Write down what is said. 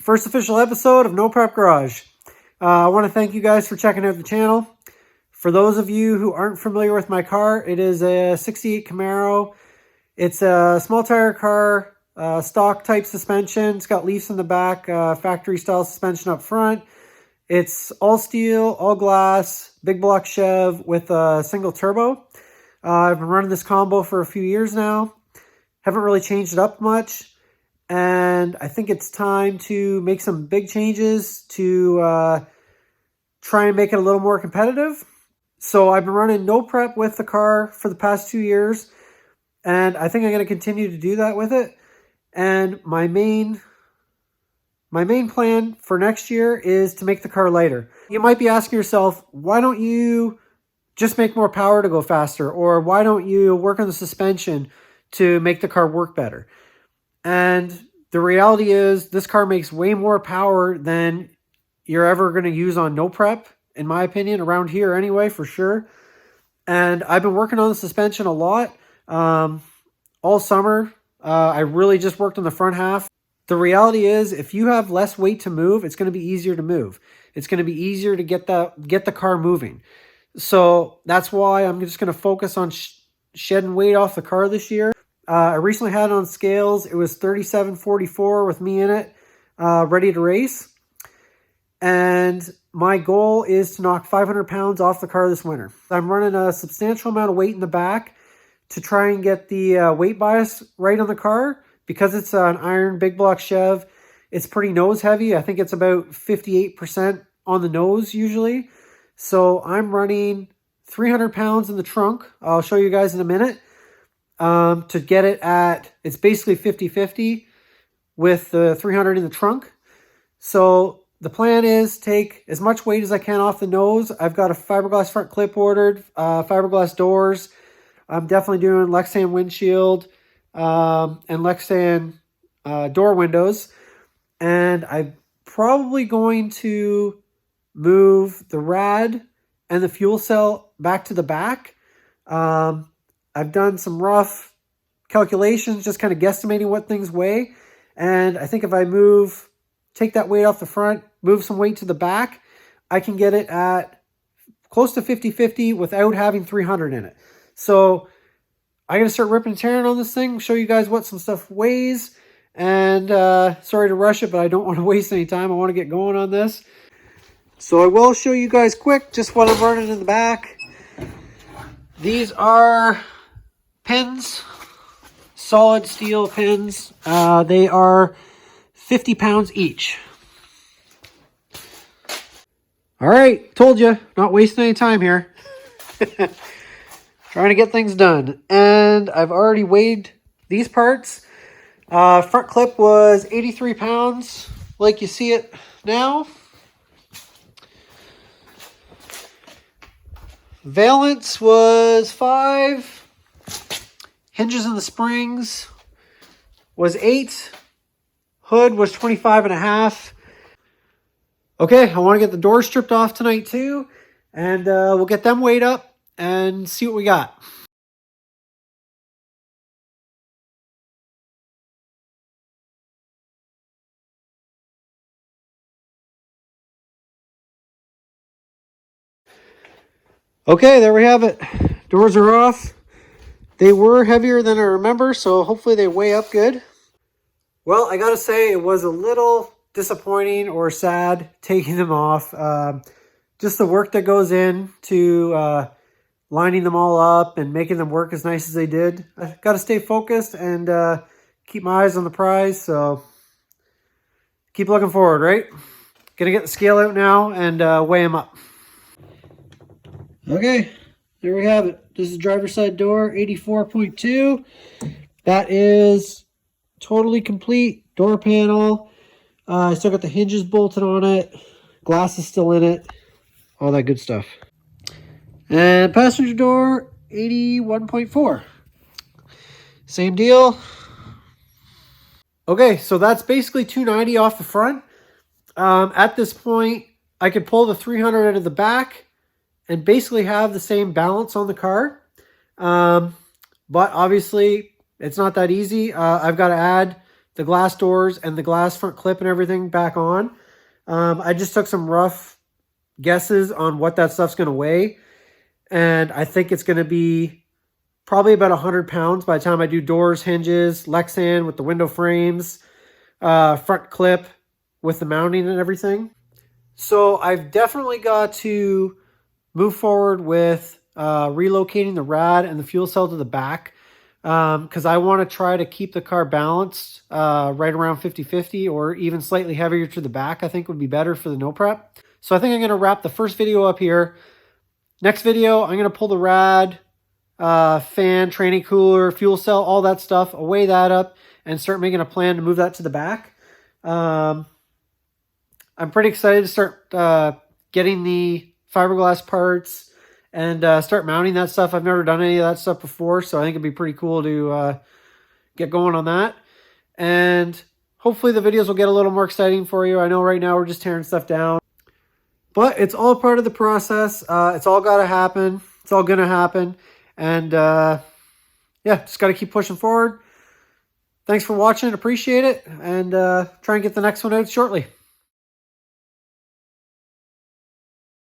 First official episode of No Prep Garage. I want to thank you guys for checking out the channel. For those of you who aren't familiar with my car, it is a 68 Camaro. It's a small tire car, stock type suspension. It's got leafs in the back, factory style suspension up front. It's all steel, all glass, big block Chev with a single turbo. I've been running this combo for a few years now. Haven't really changed it up much. And I think it's time to make some big changes to try and make it a little more competitive. So I've been running no prep with the car for the past 2 years. And I think I'm going to continue to do that with it. And my main plan for next year is to make the car lighter. You might be asking yourself, why don't you just make more power to go faster? Or why don't you work on the suspension to make the car work better? And the reality is this car makes way more power than you're ever going to use on no prep, in my opinion, around here anyway, for sure. And I've been working on the suspension a lot all summer. I really just worked on the front half. The reality is if you have less weight to move, it's going to be easier to move. It's going to be easier to get the car moving. So that's why I'm just going to focus on shedding weight off the car this year. I recently had it on scales. It was 37.44 with me in it, ready to race. And my goal is to knock 500 pounds off the car this winter. I'm running a substantial amount of weight in the back to try and get the weight bias right on the car. Because it's an iron big block Chev, it's pretty nose heavy. I think it's about 58% on the nose usually. So I'm running 300 pounds in the trunk. I'll show you guys in a minute. To get it at, it's basically 50-50 with the 300 in the trunk. So the plan is take as much weight as I can off the nose. I've got a fiberglass front clip ordered, fiberglass doors. I'm definitely doing Lexan windshield and Lexan door windows. And I'm probably going to move the rad and the fuel cell back to the back. I've done some rough calculations, just kind of guesstimating what things weigh. And I think if I take that weight off the front, move some weight to the back, I can get it at close to 50-50 without having 300 in it. So I'm going to start ripping and tearing on this thing, show you guys what some stuff weighs. And sorry to rush it, but I don't want to waste any time. I want to get going on this. So I will show you guys quick just what I'm running in the back. These are pins, solid steel pins. They are 50 pounds each. All right, told you, not wasting any time here. Trying to get things done. And I've already weighed these parts. Front clip was 83 pounds, like you see it now. Valance was 5. Hinges and the springs was 8. Hood was 25.5. Okay, I want to get the doors stripped off tonight too. And we'll get them weighed up and see what we got. Okay, there we have it. Doors are off. They were heavier than I remember, so hopefully they weigh up good. Well, I gotta say it was a little disappointing or sad taking them off. Just the work that goes in to lining them all up and making them work as nice as they did. I gotta stay focused and keep my eyes on the prize, so keep looking forward, right? Gonna get the scale out now and weigh them up. Okay, there we have it. This is driver's side door, 84.2. That is totally complete. Door panel. I still got the hinges bolted on it. Glass is still in it. All that good stuff. And passenger door, 81.4. Same deal. Okay, so that's basically 290 off the front. At this point, I could pull the 300 out of the back and basically have the same balance on the car. But obviously, it's not that easy. I've got to add the glass doors and the glass front clip and everything back on. I just took some rough guesses on what that stuff's going to weigh. And I think it's going to be probably about 100 pounds by the time I do doors, hinges, Lexan with the window frames, front clip with the mounting and everything. So I've definitely got to move forward with relocating the rad and the fuel cell to the back, because I want to try to keep the car balanced right around 50-50 or even slightly heavier to the back. I think would be better for the no prep. So I think I'm going to wrap the first video up here. Next video, I'm going to pull the rad, fan, training cooler, fuel cell, all that stuff, I'll weigh that up and start making a plan to move that to the back. I'm pretty excited to start getting the fiberglass parts and start mounting that stuff. I've never done any of that stuff before, so I think it'd be pretty cool to get going on that. And hopefully the videos will get a little more exciting for you. I know right now we're just tearing stuff down, but it's all part of the process. It's all got to happen. It's all going to happen. And yeah, just got to keep pushing forward. Thanks for watching. Appreciate it. And try and get the next one out shortly.